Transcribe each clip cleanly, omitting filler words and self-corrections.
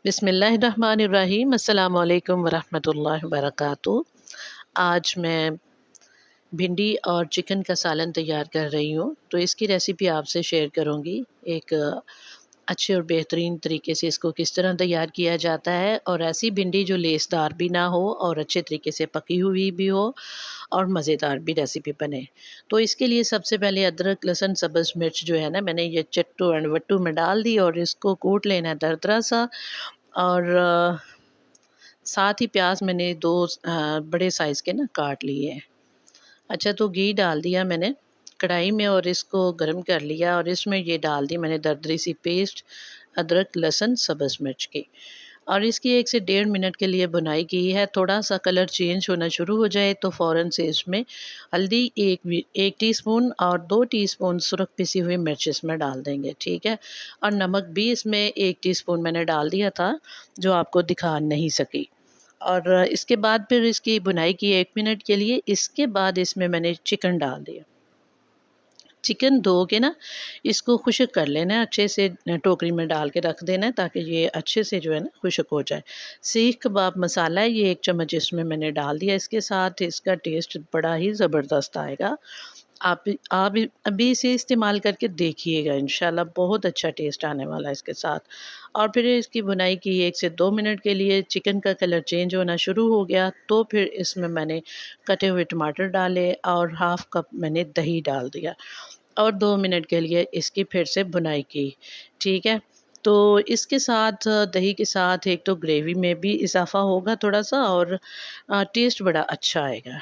बिस्मिल्लाहिर्रहमानिर्रहीम अस्सलाम वालेकुम वरहमतुल्लाहि वबरकातुहू। आज मैं भिंडी और चिकन का सालन तैयार कर रही हूँ, तो इसकी रेसिपी आपसे शेयर करूँगी। एक अच्छे और बेहतरीन तरीके से इसको किस तरह तैयार किया जाता है, और ऐसी भिंडी जो लेसदार भी ना हो और अच्छे तरीके से पकी हुई भी हो और मज़ेदार भी रेसिपी बने। तो इसके लिए सबसे पहले अदरक, लहसुन, सब्ज़ मिर्च जो है ना, मैंने ये चट्टू एंड वट्टू में डाल दी और इसको कूट लेना है दरदरा सा। और साथ ही प्याज मैंने दो बड़े साइज़ के ना काट लिए हैं। अच्छा, तो घी डाल दिया मैंने कढ़ाई में और इसको गरम कर लिया, और इसमें ये डाल दी मैंने दरदरी सी पेस्ट अदरक, लहसुन, सब्ज़ मिर्च की। और इसकी 1 से डेढ़ मिनट के लिए भुनाई की है। थोड़ा सा कलर चेंज होना शुरू हो जाए तो फ़ौरन से इसमें हल्दी 1 टीस्पून और 2 टीस्पून सुरख पिसी हुई मिर्च इसमें डाल देंगे, ठीक है। और नमक भी इसमें 1 टीस्पून मैंने डाल दिया था, जो आपको दिखा नहीं सकी। और इसके बाद फिर इसकी भुनाई की 1 मिनट के लिए। इसके बाद इसमें मैंने चिकन डाल दिया। चिकन धो के ना इसको खुश्क कर लेना है अच्छे से, टोकरी में डाल के रख देना है ताकि ये अच्छे से जो है ना खुश्क हो जाए। सीख कबाब मसाला है, ये 1 चम्मच इसमें मैंने डाल दिया। इसके साथ इसका टेस्ट बड़ा ही ज़बरदस्त आएगा। आप अभी इसे इस्तेमाल करके देखिएगा, इंशाल्लाह बहुत अच्छा टेस्ट आने वाला है इसके साथ। और फिर इसकी भुनाई की 1 से 2 मिनट के लिए। चिकन का कलर चेंज होना शुरू हो गया तो फिर इसमें मैंने कटे हुए टमाटर डाले और हाफ़ कप मैंने दही डाल दिया, और 2 मिनट के लिए इसकी फिर से भुनाई की, ठीक है। तो इसके साथ दही के साथ एक तो ग्रेवी में भी इज़ाफ़ा होगा थोड़ा-सा, और टेस्ट बड़ा अच्छा आएगा।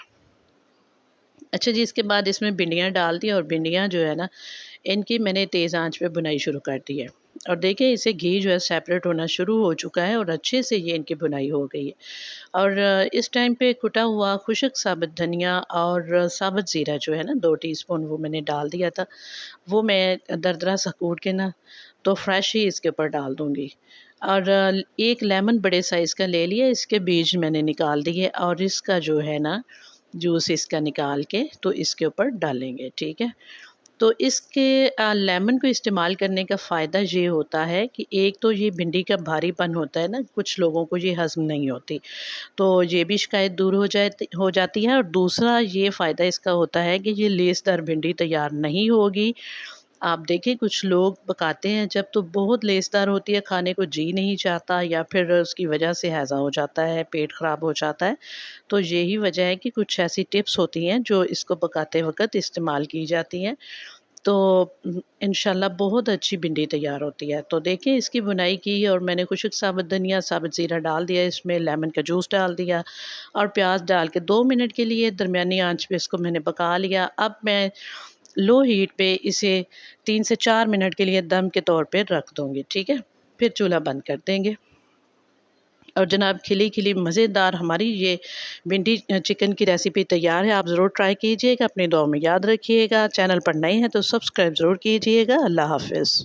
अच्छा जी, इसके बाद इसमें भिंडियाँ डाल दी, और भिंडियाँ जो है ना, इनकी मैंने तेज़ आंच पे भुनाई शुरू कर दी है। और देखिए इसे घी जो है सेपरेट होना शुरू हो चुका है और अच्छे से ये इनकी भुनाई हो गई है। और इस टाइम पे कुटा हुआ खुश्क साबुत धनिया और साबुत ज़ीरा जो है ना 2 टीस्पून, वो मैंने डाल दिया था। वो मैं दरदरा सा कूट के ना तो फ्रेश ही इसके ऊपर डाल दूँगी। और 1 लेमन बड़े साइज़ का ले लिया, इसके बीज मैंने निकाल दिए और इसका जो है ना जूस इसका निकाल के तो इसके ऊपर डालेंगे, ठीक है। तो इसके लेमन को इस्तेमाल करने का फ़ायदा ये होता है कि एक तो ये भिंडी का भारीपन होता है ना, कुछ लोगों को ये हज़म नहीं होती, तो ये भी शिकायत दूर हो जाती है। और दूसरा ये फ़ायदा इसका होता है कि ये लेसदार भिंडी तैयार नहीं होगी। आप देखिए कुछ लोग पकाते हैं जब, तो बहुत लेसदार होती है, खाने को जी नहीं चाहता, या फिर उसकी वजह से हैज़ा हो जाता है, पेट ख़राब हो जाता है। तो यही वजह है कि कुछ ऐसी टिप्स होती हैं जो इसको पकाते वक़्त इस्तेमाल की जाती हैं। तो इंशाल्लाह बहुत अच्छी भिंडी तैयार होती है। तो देखिए इसकी बुनाई की, और मैंने खुश्क साबुत धनिया, साबुत ज़ीरा डाल दिया, इसमें लेमन का जूस डाल दिया और प्याज डाल के 2 मिनट के लिए दरमियानी आंच पे इसको मैंने पका लिया। अब मैं लो हीट पे इसे 3 से 4 मिनट के लिए दम के तौर पे रख दूँगी, ठीक है? फिर चूल्हा बंद कर देंगे। और जनाब खिली-खिली मज़ेदार हमारी ये भिंडी चिकन की रेसिपी तैयार है। आप ज़रूर ट्राई कीजिएगा, अपनी दुआओं में याद रखिएगा। चैनल पर नए हैं तो सब्सक्राइब ज़रूर कीजिएगा। अल्लाह हाफ़िज़।